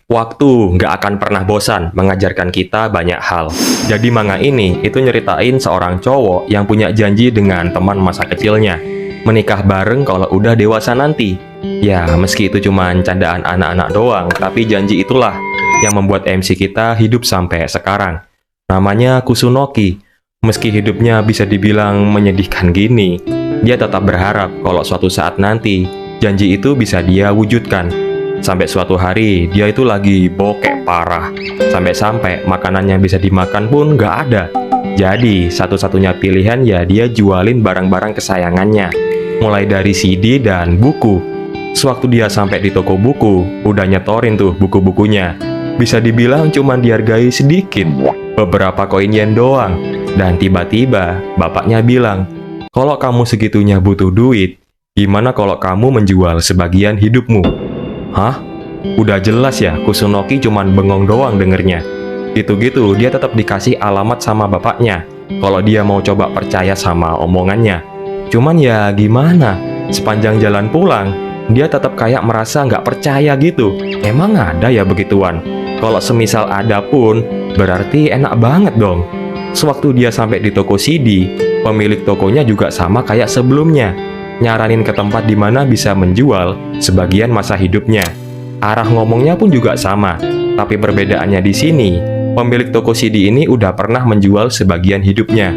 Waktu nggak akan pernah bosan mengajarkan kita banyak hal. Jadi manga ini itu nyeritain seorang cowok yang punya janji dengan teman masa kecilnya. Menikah bareng kalau udah dewasa nanti. Ya, meski itu cuma candaan anak-anak doang, tapi janji itulah yang membuat MC kita hidup sampai sekarang. Namanya Kusunoki. Meski hidupnya bisa dibilang menyedihkan gini, dia tetap berharap kalau suatu saat nanti janji itu bisa dia wujudkan. Sampai suatu hari, dia itu lagi bokek parah. Sampai-sampai makanan yang bisa dimakan pun nggak ada. Jadi, satu-satunya pilihan ya dia jualin barang-barang kesayangannya. Mulai dari CD dan buku. Sewaktu dia sampai di toko buku, udah nyetorin tuh buku-bukunya. Bisa dibilang cuma dihargai sedikit. Beberapa koin yen doang. Dan tiba-tiba, bapaknya bilang, "Kalau kamu segitunya butuh duit, gimana kalau kamu menjual sebagian hidupmu?" Hah? Udah jelas ya, Kusunoki cuman bengong doang dengernya. Gitu-gitu, dia tetap dikasih alamat sama bapaknya, kalau dia mau coba percaya sama omongannya. Cuman ya gimana, sepanjang jalan pulang, dia tetap kayak merasa nggak percaya gitu. Emang ada ya begituan? Kalau semisal ada pun, berarti enak banget dong. Sewaktu dia sampai di toko CD, pemilik tokonya juga sama kayak sebelumnya. Nyaranin ke tempat di mana bisa menjual sebagian masa hidupnya. Arah ngomongnya pun juga sama, tapi perbedaannya di sini, pemilik toko CD ini udah pernah menjual sebagian hidupnya.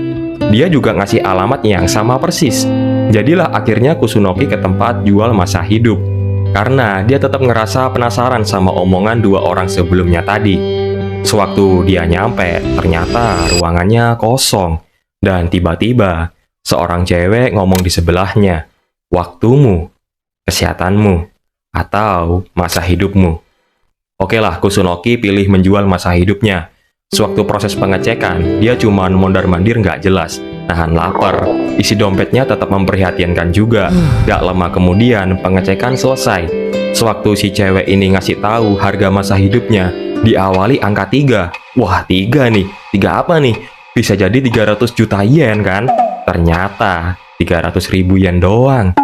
Dia juga ngasih alamat yang sama persis. Jadilah akhirnya Kusunoki ke tempat jual masa hidup. Karena dia tetap ngerasa penasaran sama omongan dua orang sebelumnya tadi. Sewaktu dia nyampe, ternyata ruangannya kosong. Dan tiba-tiba, seorang cewek ngomong di sebelahnya, "Waktumu, kesehatanmu, atau masa hidupmu." Oke lah, Kusunoki pilih menjual masa hidupnya. Sewaktu proses pengecekan, dia cuman mondar-mandir nggak jelas. Nahan lapar, isi dompetnya tetap memprihatinkan juga. Gak lama kemudian, pengecekan selesai. Sewaktu si cewek ini ngasih tahu harga masa hidupnya, diawali angka 3. Wah, 3 nih. 3 apa nih? Bisa jadi 300 juta yen kan? Ternyata 300.000 yen doang.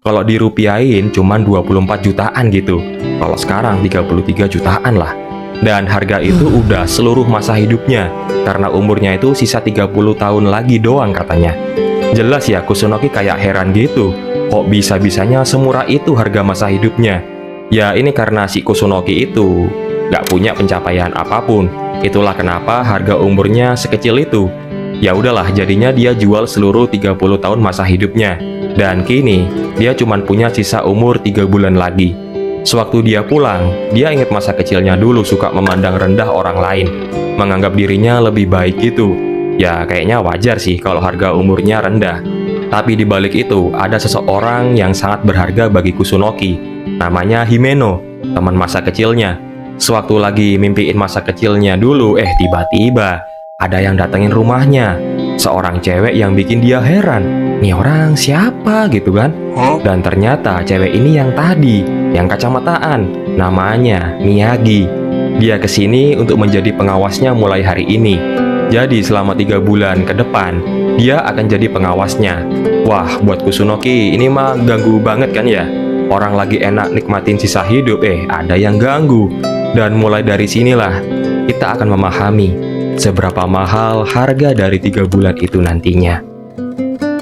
Kalau dirupiahin cuman 24 jutaan gitu. Kalau sekarang 33 jutaan lah. Dan harga itu udah seluruh masa hidupnya. Karena umurnya itu sisa 30 tahun lagi doang katanya. Jelas ya, Kusunoki kayak heran gitu. Kok bisa-bisanya semurah itu harga masa hidupnya? Ya ini karena si Kusunoki itu nggak punya pencapaian apapun. Itulah kenapa harga umurnya sekecil itu. Ya udahlah, jadinya dia jual seluruh 30 tahun masa hidupnya. Dan kini, dia cuma punya sisa umur 3 bulan lagi. Sewaktu dia pulang, dia ingat masa kecilnya dulu suka memandang rendah orang lain. Menganggap dirinya lebih baik gitu. Ya kayaknya wajar sih kalau harga umurnya rendah. Tapi di balik itu, ada seseorang yang sangat berharga bagi Kusunoki. Namanya Himeno, teman masa kecilnya. Sewaktu lagi mimpiin masa kecilnya dulu, tiba-tiba ada yang datengin rumahnya. Seorang cewek yang bikin dia heran. Nih orang siapa gitu kan? Dan ternyata cewek ini yang tadi, yang kacamataan. Namanya Miyagi. Dia kesini untuk menjadi pengawasnya mulai hari ini. Jadi selama 3 bulan ke depan, dia akan jadi pengawasnya. Wah, buat Kusunoki ini mah ganggu banget kan ya? Orang lagi enak nikmatin sisa hidup, ada yang ganggu. Dan mulai dari sinilah, kita akan memahami seberapa mahal harga dari 3 bulan itu nantinya.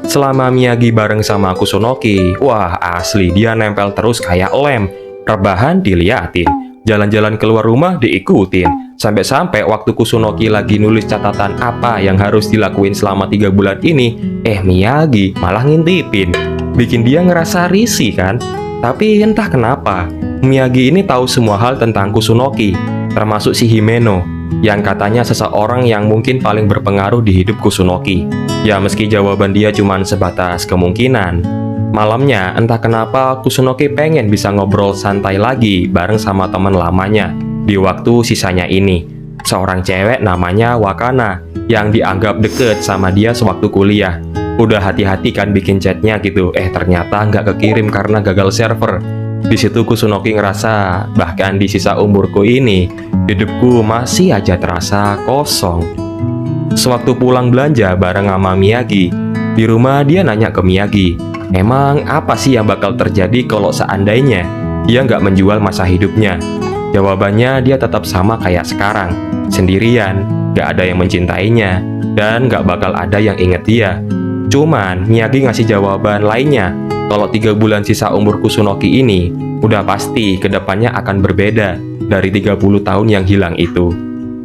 Selama Miyagi bareng sama Kusunoki, wah asli dia nempel terus kayak lem. Rebahan diliatin, jalan-jalan keluar rumah diikutin. Sampai-sampai waktu Kusunoki lagi nulis catatan apa yang harus dilakuin selama 3 bulan ini, Miyagi malah ngintipin. Bikin dia ngerasa risih kan? Tapi entah kenapa, Miyagi ini tahu semua hal tentang Kusunoki, termasuk si Himeno, yang katanya seseorang yang mungkin paling berpengaruh di hidup Kusunoki. Ya meski jawaban dia cuma sebatas kemungkinan, malamnya entah kenapa Kusunoki pengen bisa ngobrol santai lagi bareng sama teman lamanya di waktu sisanya ini. Seorang cewek namanya Wakana, yang dianggap deket sama dia sewaktu kuliah. Udah hati-hati kan bikin chatnya gitu, ternyata nggak kekirim karena gagal server. Di situ Kusunoki ngerasa, bahkan di sisa umurku ini, hidupku masih aja terasa kosong. Sewaktu pulang belanja bareng sama Miyagi, di rumah dia nanya ke Miyagi, emang apa sih yang bakal terjadi kalau seandainya dia nggak menjual masa hidupnya? Jawabannya dia tetap sama kayak sekarang, sendirian, gak ada yang mencintainya, dan gak bakal ada yang inget dia. Cuman Miyagi ngasih jawaban lainnya, kalau 3 bulan sisa umur Kusunoki ini, udah pasti kedepannya akan berbeda dari 30 tahun yang hilang itu.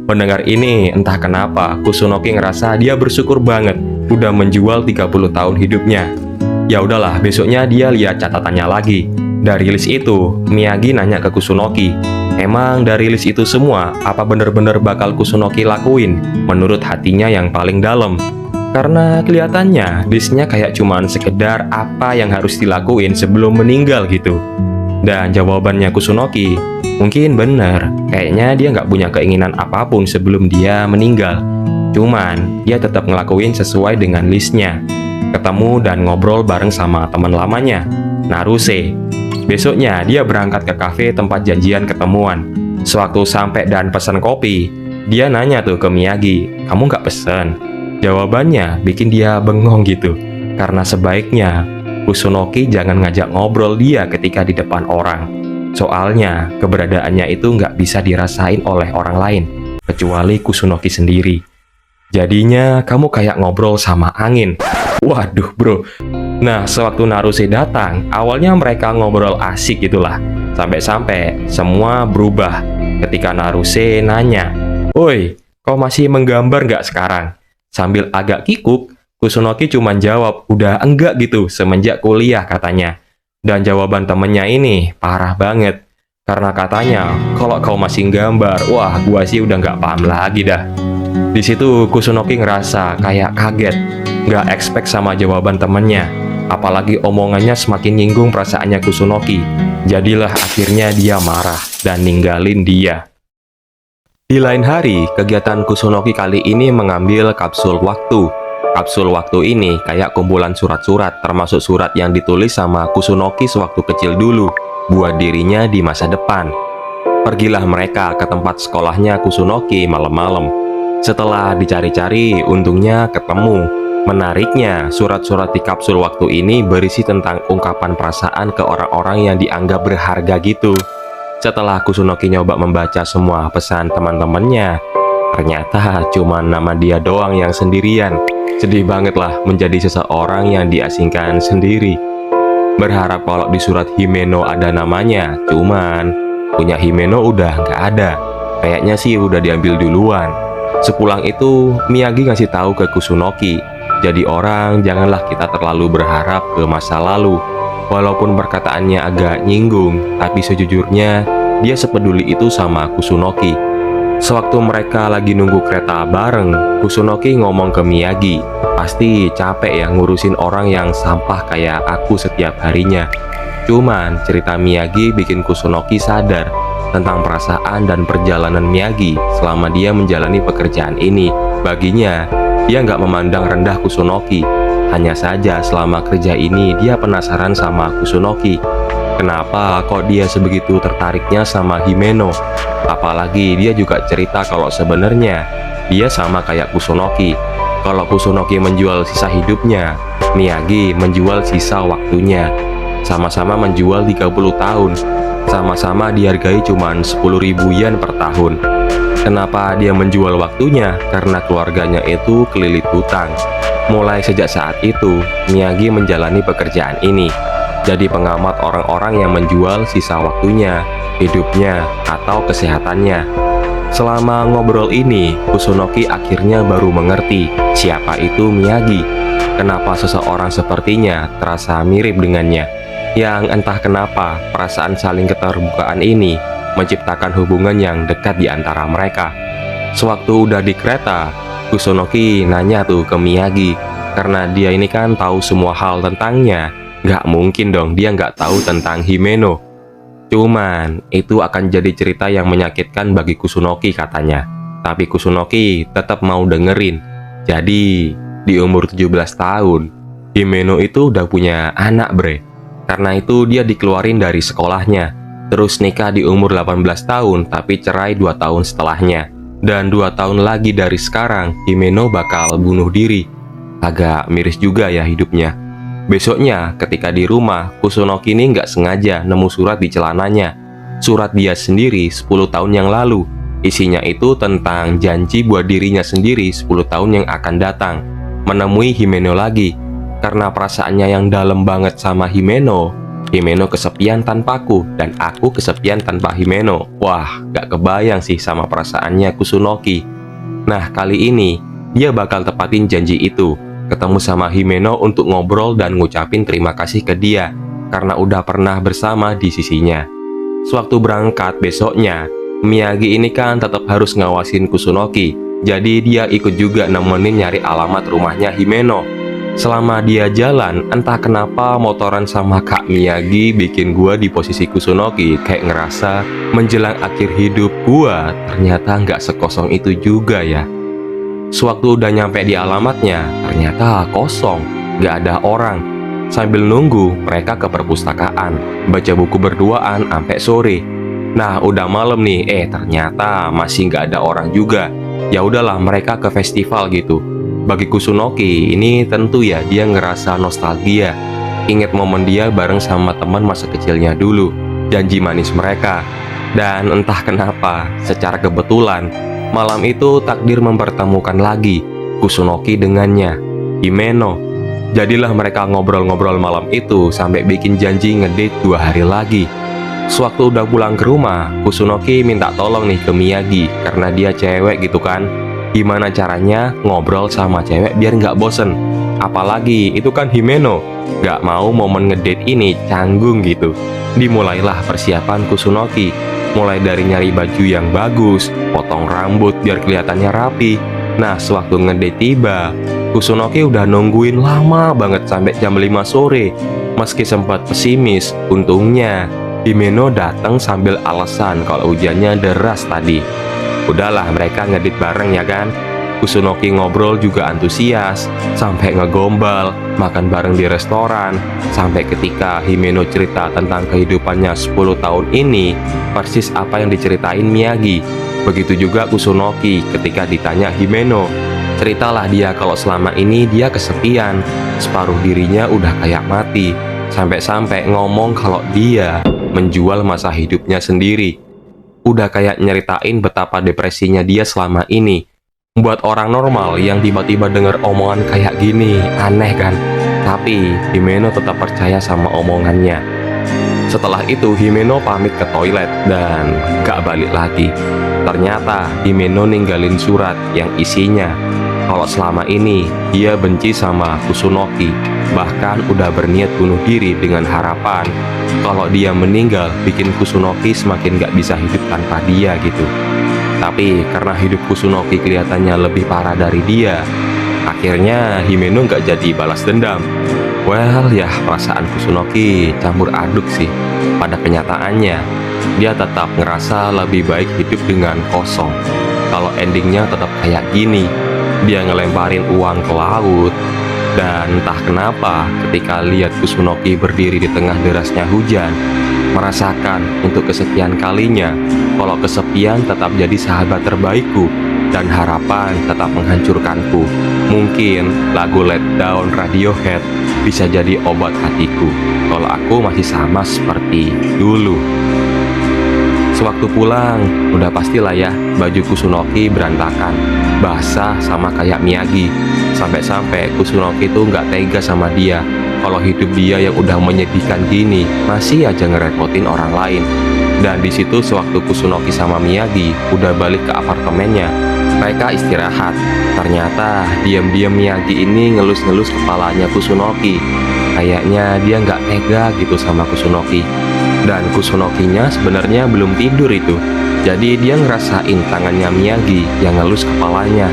Mendengar ini, entah kenapa Kusunoki ngerasa dia bersyukur banget udah menjual 30 tahun hidupnya. Ya udahlah, besoknya dia lihat catatannya lagi. Dari list itu, Miyagi nanya ke Kusunoki, emang dari list itu semua, apa bener-bener bakal Kusunoki lakuin menurut hatinya yang paling dalam? Karena kelihatannya listnya kayak cuman sekedar apa yang harus dilakuin sebelum meninggal gitu. Dan jawabannya Kusunoki, mungkin bener, kayaknya dia nggak punya keinginan apapun sebelum dia meninggal. Cuman, dia tetap ngelakuin sesuai dengan listnya. Ketemu dan ngobrol bareng sama teman lamanya, Naruse. Besoknya, dia berangkat ke kafe tempat janjian ketemuan. Sewaktu sampai dan pesan kopi, dia nanya tuh ke Miyagi, kamu nggak pesen? Jawabannya bikin dia bengong gitu. Karena sebaiknya, Kusunoki jangan ngajak ngobrol dia ketika di depan orang. Soalnya, keberadaannya itu nggak bisa dirasain oleh orang lain, kecuali Kusunoki sendiri. Jadinya, kamu kayak ngobrol sama angin. Waduh bro. Nah, sewaktu Naruse datang, awalnya mereka ngobrol asik gitulah. Sampai-sampai semua berubah ketika Naruse nanya, "Oi, kau masih menggambar nggak sekarang?" Sambil agak kikuk, Kusunoki cuma jawab, "Udah enggak gitu, semenjak kuliah," katanya. Dan jawaban temennya ini parah banget. Karena katanya, kalau kau masih gambar, wah gua sih udah nggak paham lagi dah. Di situ Kusunoki ngerasa kayak kaget, nggak expect sama jawaban temennya. Apalagi omongannya semakin nyinggung perasaannya Kusunoki. Jadilah akhirnya dia marah dan ninggalin dia. Di lain hari, kegiatan Kusunoki kali ini mengambil kapsul waktu. Kapsul waktu ini kayak kumpulan surat-surat, termasuk surat yang ditulis sama Kusunoki sewaktu kecil dulu, buat dirinya di masa depan. Pergilah mereka ke tempat sekolahnya Kusunoki malam-malam. Setelah dicari-cari, untungnya ketemu. Menariknya, surat-surat di kapsul waktu ini berisi tentang ungkapan perasaan ke orang-orang yang dianggap berharga gitu. Setelah Kusunoki nyoba membaca semua pesan teman-temannya, ternyata cuma nama dia doang yang sendirian. Sedih banget lah menjadi seseorang yang diasingkan sendiri. Berharap kalau di surat Himeno ada namanya, cuman punya Himeno udah nggak ada. Kayaknya sih udah diambil duluan. Sepulang itu, Miyagi ngasih tahu ke Kusunoki, jadi orang janganlah kita terlalu berharap ke masa lalu. Walaupun perkataannya agak nyinggung, tapi sejujurnya dia sepeduli itu sama Kusunoki. Sewaktu mereka lagi nunggu kereta bareng, Kusunoki ngomong ke Miyagi, pasti capek ya ngurusin orang yang sampah kayak aku setiap harinya. Cuman cerita Miyagi bikin Kusunoki sadar tentang perasaan dan perjalanan Miyagi selama dia menjalani pekerjaan ini. Baginya, dia nggak memandang rendah Kusunoki. Hanya saja selama kerja ini dia penasaran sama Kusunoki. Kenapa kok dia sebegitu tertariknya sama Himeno? Apalagi dia juga cerita kalau sebenarnya dia sama kayak Kusunoki. Kalau Kusunoki menjual sisa hidupnya, Miyagi menjual sisa waktunya. Sama-sama menjual 30 tahun. Sama-sama dihargai cuma 10.000 yen per tahun. Kenapa dia menjual waktunya? Karena keluarganya itu kelilit hutang. Mulai sejak saat itu, Miyagi menjalani pekerjaan ini. Jadi pengamat orang-orang yang menjual sisa waktunya, hidupnya, atau kesehatannya. Selama ngobrol ini, Kusunoki akhirnya baru mengerti siapa itu Miyagi. Kenapa seseorang sepertinya terasa mirip dengannya. Yang entah kenapa perasaan saling keterbukaan ini menciptakan hubungan yang dekat di antara mereka. Sewaktu udah di kereta, Kusunoki nanya tuh ke Miyagi, karena dia ini kan tahu semua hal tentangnya. Nggak mungkin dong dia nggak tahu tentang Himeno. Cuman, itu akan jadi cerita yang menyakitkan bagi Kusunoki katanya. Tapi Kusunoki tetap mau dengerin. Jadi, di umur 17 tahun, Himeno itu udah punya anak bre. Karena itu dia dikeluarin dari sekolahnya. Terus nikah di umur 18 tahun, tapi cerai 2 tahun setelahnya. Dan 2 tahun lagi dari sekarang, Himeno bakal bunuh diri. Agak miris juga ya hidupnya. Besoknya, ketika di rumah, Kusunoki ini nggak sengaja nemu surat di celananya. surat dia sendiri 10 tahun yang lalu. Isinya itu tentang janji buat dirinya sendiri 10 tahun yang akan datang, menemui Himeno lagi. Karena perasaannya yang dalam banget sama Himeno, Himeno kesepian tanpaku, dan aku kesepian tanpa Himeno. Wah, gak kebayang sih sama perasaannya Kusunoki. Nah, kali ini dia bakal tepatin janji itu, ketemu sama Himeno untuk ngobrol dan ngucapin terima kasih ke dia karena udah pernah bersama di sisinya. Sewaktu berangkat besoknya, Miyagi ini kan tetap harus ngawasin Kusunoki, jadi dia ikut juga nemenin nyari alamat rumahnya Himeno. Selama dia jalan, entah kenapa motoran sama Kak Miyagi bikin gua di posisi Kusunoki kayak ngerasa menjelang akhir hidup gua ternyata nggak sekosong itu juga ya. Sewaktu udah nyampe di alamatnya, ternyata kosong, nggak ada orang. Sambil nunggu, mereka ke perpustakaan, baca buku berduaan sampai sore. Nah, udah malam nih, ternyata masih nggak ada orang juga. Ya udahlah, mereka ke festival gitu. Bagi Kusunoki, ini tentu ya dia ngerasa nostalgia. Ingat momen dia bareng sama teman masa kecilnya dulu, janji manis mereka. Dan entah kenapa, secara kebetulan, malam itu takdir mempertemukan lagi Kusunoki dengannya, Himeno. Jadilah mereka ngobrol-ngobrol malam itu sampai bikin janji ngedate 2 hari lagi. Sewaktu udah pulang ke rumah, Kusunoki minta tolong nih ke Miyagi karena dia cewek gitu kan. Gimana caranya ngobrol sama cewek biar nggak bosen. Apalagi itu kan Himeno, nggak mau momen ngedate ini canggung gitu. Dimulailah persiapan Kusunoki, mulai dari nyari baju yang bagus, potong rambut biar kelihatannya rapi. Nah, sewaktu ngedate tiba, Kusunoki udah nungguin lama banget sampai jam 5 sore. Meski sempat pesimis, untungnya Himeno datang sambil alasan kalau hujannya deras tadi. Udahlah, mereka ngedit bareng ya kan. Kusunoki ngobrol juga antusias, sampai ngegombal, makan bareng di restoran. Sampai ketika Himeno cerita tentang kehidupannya 10 tahun ini, persis apa yang diceritain Miyagi. Begitu juga Kusunoki ketika ditanya Himeno. Ceritalah dia kalau selama ini dia kesepian, separuh dirinya udah kayak mati. Sampai-sampai ngomong kalau dia menjual masa hidupnya sendiri. Udah kayak nyeritain betapa depresinya dia selama ini. Buat orang normal yang tiba-tiba denger omongan kayak gini, aneh kan? Tapi Himeno tetap percaya sama omongannya. Setelah itu Himeno pamit ke toilet dan gak balik lagi. Ternyata Himeno ninggalin surat yang isinya kalau selama ini dia benci sama Kusunoki, bahkan udah berniat bunuh diri dengan harapan kalau dia meninggal bikin Kusunoki semakin gak bisa hidup tanpa dia gitu. Tapi karena hidup Kusunoki kelihatannya lebih parah dari dia, akhirnya Himeno gak jadi balas dendam. Well ya, perasaan Kusunoki campur aduk sih. Pada kenyataannya, dia tetap ngerasa lebih baik hidup dengan kosong. Kalau endingnya tetap kayak gini, dia ngelemparin uang ke laut. Dan entah kenapa ketika lihat Kusunoki berdiri di tengah derasnya hujan, merasakan untuk kesekian kalinya kalau kesepian tetap jadi sahabat terbaikku dan harapan tetap menghancurkanku. Mungkin lagu Let Down Radiohead bisa jadi obat hatiku kalau aku masih sama seperti dulu. Sewaktu pulang, udah pastilah ya, baju Kusunoki berantakan, basah sama kayak Miyagi. Sampai-sampai Kusunoki tuh nggak tega sama dia. Kalau hidup dia yang udah menyedihkan gini, masih aja ngerepotin orang lain. Dan di situ sewaktu Kusunoki sama Miyagi udah balik ke apartemennya, mereka istirahat. Ternyata diam-diam Miyagi ini ngelus-ngelus kepalanya Kusunoki. Kayaknya dia nggak tega gitu sama Kusunoki. Dan Kusunokinya sebenarnya belum tidur itu. Jadi dia ngerasain tangannya Miyagi yang ngelus kepalanya.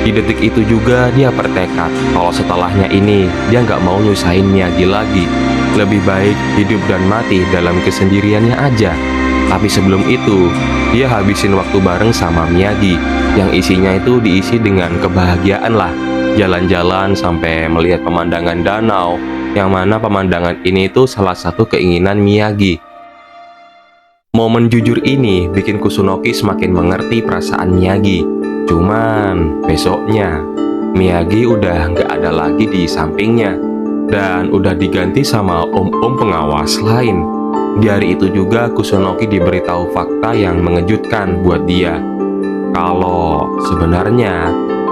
Di detik itu juga dia bertekad kalau setelahnya ini dia nggak mau nyusahin Miyagi lagi. Lebih baik hidup dan mati dalam kesendiriannya aja. Tapi sebelum itu, dia habisin waktu bareng sama Miyagi, yang isinya itu diisi dengan kebahagiaan lah. Jalan-jalan sampai melihat pemandangan danau, yang mana pemandangan ini itu salah satu keinginan Miyagi. Momen jujur ini bikin Kusunoki semakin mengerti perasaan Miyagi. Cuman besoknya, Miyagi udah nggak ada lagi di sampingnya, dan udah diganti sama om-om pengawas lain. Di hari itu juga Kusunoki diberitahu fakta yang mengejutkan buat dia. Kalau sebenarnya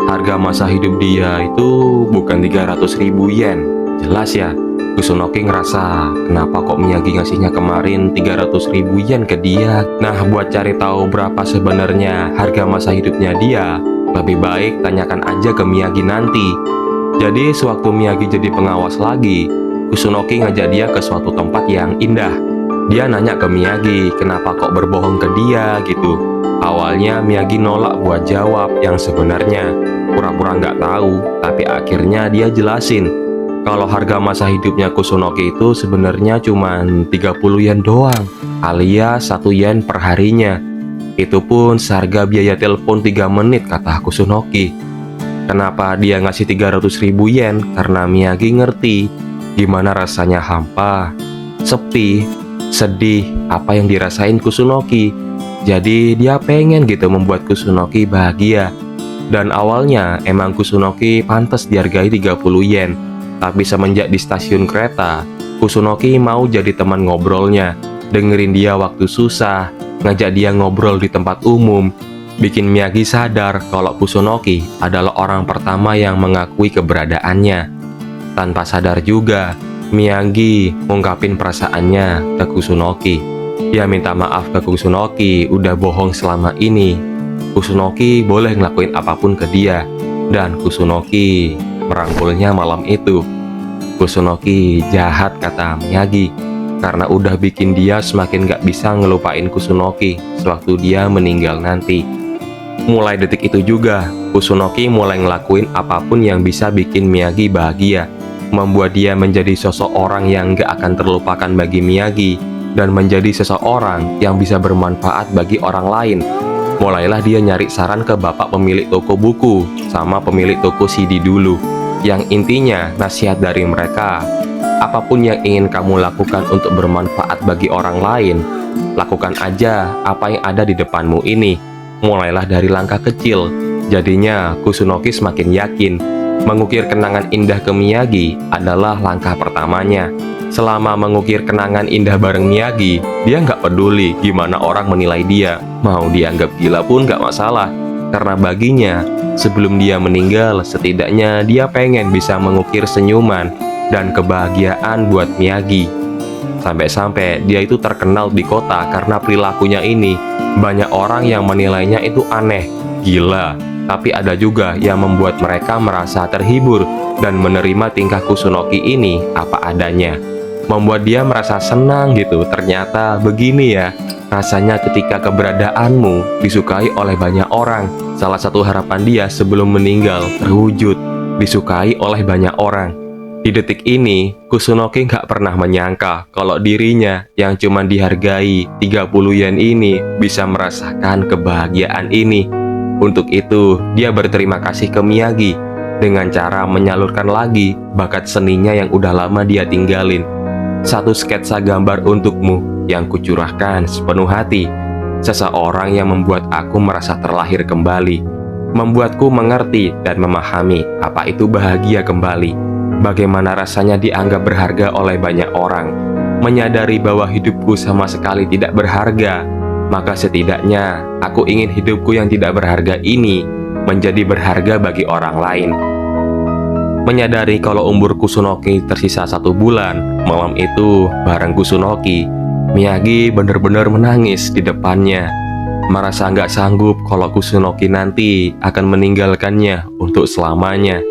harga masa hidup dia itu bukan 300.000 yen. Jelas ya, Kusunoki ngerasa kenapa kok Miyagi ngasihnya kemarin 300.000 yen ke dia. Nah, buat cari tahu berapa sebenarnya harga masa hidupnya dia, lebih baik tanyakan aja ke Miyagi nanti. Jadi sewaktu Miyagi jadi pengawas lagi, Kusunoki ngajak dia ke suatu tempat yang indah. Dia nanya ke Miyagi kenapa kok berbohong ke dia gitu. Awalnya Miyagi nolak buat jawab yang sebenarnya, pura-pura nggak tahu, tapi akhirnya dia jelasin kalau harga masa hidupnya Kusunoki itu sebenarnya cuma 30 yen doang, alias 1 yen per harinya. Itu pun seharga biaya telepon 3 menit, kata Kusunoki. Kenapa dia ngasih 300.000 yen? Karena Miyagi ngerti gimana rasanya hampa, sepi, sedih, apa yang dirasain Kusunoki. Jadi dia pengen gitu membuat Kusunoki bahagia. Dan awalnya emang Kusunoki pantas dihargai 30 yen. Tapi semenjak di stasiun kereta, Kusunoki mau jadi teman ngobrolnya, dengerin dia waktu susah, ngajak dia ngobrol di tempat umum, bikin Miyagi sadar kalau Kusunoki adalah orang pertama yang mengakui keberadaannya. Tanpa sadar juga, Miyagi ngungkapin perasaannya ke Kusunoki. Dia minta maaf ke Kusunoki udah bohong selama ini. Kusunoki boleh ngelakuin apapun ke dia, dan Kusunoki merangkulnya malam itu. Kusunoki jahat, kata Miyagi, karena udah bikin dia semakin gak bisa ngelupain Kusunoki sewaktu dia meninggal nanti. Mulai detik itu juga, Kusunoki mulai ngelakuin apapun yang bisa bikin Miyagi bahagia, membuat dia menjadi sosok orang yang gak akan terlupakan bagi Miyagi, dan menjadi seseorang yang bisa bermanfaat bagi orang lain. Mulailah dia nyari saran ke bapak pemilik toko buku sama pemilik toko CD dulu, yang intinya nasihat dari mereka, apapun yang ingin kamu lakukan untuk bermanfaat bagi orang lain, lakukan aja apa yang ada di depanmu ini. Mulailah dari langkah kecil. Jadinya Kusunoki semakin yakin mengukir kenangan indah ke Miyagi adalah langkah pertamanya. Selama mengukir kenangan indah bareng Miyagi, dia nggak peduli gimana orang menilai dia. Mau dianggap gila pun nggak masalah, karena baginya sebelum dia meninggal, setidaknya dia pengen bisa mengukir senyuman dan kebahagiaan buat Miyagi. Sampai-sampai dia itu terkenal di kota karena perilakunya ini. Banyak orang yang menilainya itu aneh, gila, tapi ada juga yang membuat mereka merasa terhibur dan menerima tingkah Kusunoki ini apa adanya. Membuat dia merasa senang gitu. Ternyata begini ya rasanya ketika keberadaanmu disukai oleh banyak orang. Salah satu harapan dia sebelum meninggal terwujud, disukai oleh banyak orang. Di detik ini, Kusunoki nggak pernah menyangka kalau dirinya yang cuma dihargai 30 yen ini bisa merasakan kebahagiaan ini. Untuk itu, dia berterima kasih ke Miyagi dengan cara menyalurkan lagi bakat seninya yang udah lama dia tinggalin. Satu sketsa gambar untukmu yang kucurahkan sepenuh hati. Seseorang yang membuat aku merasa terlahir kembali, membuatku mengerti dan memahami apa itu bahagia kembali. Bagaimana rasanya dianggap berharga oleh banyak orang, menyadari bahwa hidupku sama sekali tidak berharga. Maka setidaknya aku ingin hidupku yang tidak berharga ini menjadi berharga bagi orang lain. Menyadari kalau umur Kusunoki tersisa 1 bulan, malam itu bareng Kusunoki, Miyagi benar-benar menangis di depannya. Merasa nggak sanggup kalau Kusunoki nanti akan meninggalkannya untuk selamanya.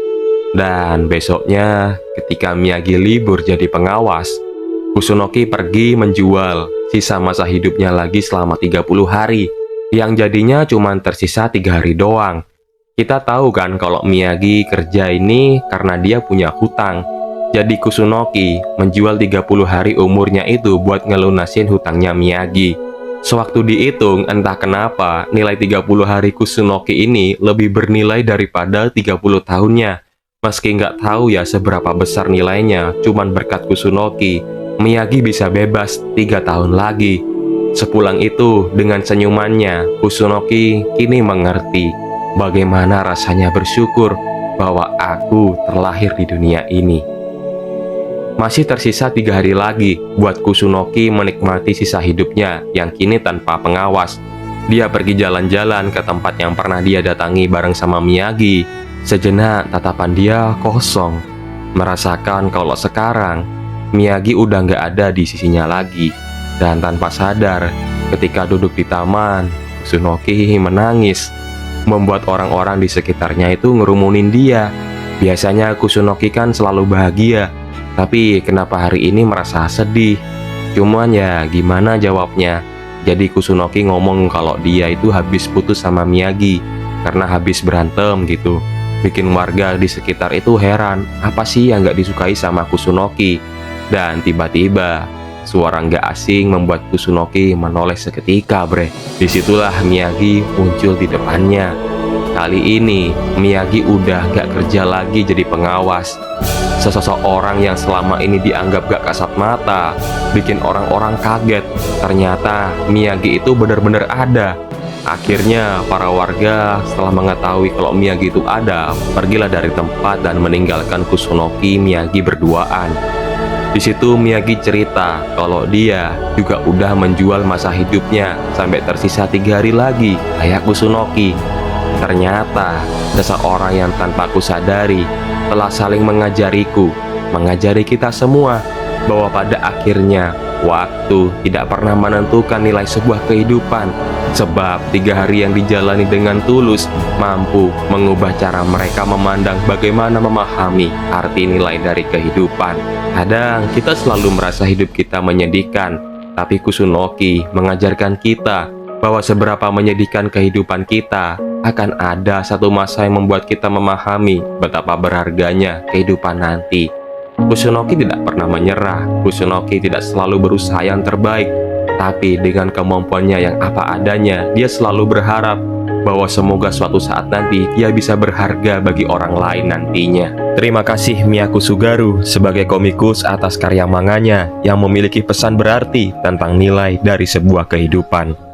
Dan besoknya ketika Miyagi libur jadi pengawas, Kusunoki pergi menjual sisa masa hidupnya lagi selama 30 hari, yang jadinya cuma tersisa 3 hari doang. Kita tahu kan kalau Miyagi kerja ini karena dia punya hutang. Jadi Kusunoki menjual 30 hari umurnya itu buat ngelunasin hutangnya Miyagi. Sewaktu dihitung, entah kenapa nilai 30 hari Kusunoki ini lebih bernilai daripada 30 tahunnya. Meski nggak tahu ya seberapa besar nilainya, cuman berkat Kusunoki, Miyagi bisa bebas 3 tahun lagi. Sepulang itu, dengan senyumannya, Kusunoki kini mengerti bagaimana rasanya bersyukur bahwa aku terlahir di dunia ini. Masih tersisa 3 hari lagi buat Kusunoki menikmati sisa hidupnya yang kini tanpa pengawas. Dia pergi jalan-jalan ke tempat yang pernah dia datangi bareng sama Miyagi. Sejenak tatapan dia kosong, merasakan kalau sekarang Miyagi udah nggak ada di sisinya lagi. Dan tanpa sadar, ketika duduk di taman, Kusunoki menangis, membuat orang-orang di sekitarnya itu ngerumunin dia. Biasanya Kusunoki kan selalu bahagia, tapi kenapa hari ini merasa sedih? Cuman ya gimana jawabnya? Jadi Kusunoki ngomong kalau dia itu habis putus sama Miyagi karena habis berantem gitu. Bikin warga di sekitar itu heran, apa sih yang gak disukai sama Kusunoki? Dan tiba-tiba suara nggak asing membuat Kusunoki menoleh seketika, bre. Disitulah Miyagi muncul di depannya. Kali ini Miyagi udah gak kerja lagi jadi pengawas. Sesosok orang yang selama ini dianggap gak kasat mata, bikin orang-orang kaget. Ternyata Miyagi itu benar-benar ada. Akhirnya para warga setelah mengetahui kalau Miyagi itu ada, pergilah dari tempat dan meninggalkan Kusunoki Miyagi berduaan. Di situ Miyagi cerita kalau dia juga udah menjual masa hidupnya sampai tersisa 3 hari lagi kayak Kusunoki. Ternyata seseorang yang tanpa kusadari telah saling mengajariku, mengajari kita semua bahwa pada akhirnya waktu tidak pernah menentukan nilai sebuah kehidupan. Sebab 3 hari yang dijalani dengan tulus mampu mengubah cara mereka memandang bagaimana memahami arti nilai dari kehidupan. Kadang kita selalu merasa hidup kita menyedihkan, tapi Kusunoki mengajarkan kita bahwa seberapa menyedihkan kehidupan kita, akan ada satu masa yang membuat kita memahami betapa berharganya kehidupan nanti. Kusunoki tidak pernah menyerah. Kusunoki tidak selalu berusaha yang terbaik, tapi dengan kemampuannya yang apa adanya, dia selalu berharap bahwa semoga suatu saat nanti dia bisa berharga bagi orang lain nantinya. Terima kasih Mia Kusugaru sebagai komikus atas karya manganya yang memiliki pesan berarti tentang nilai dari sebuah kehidupan.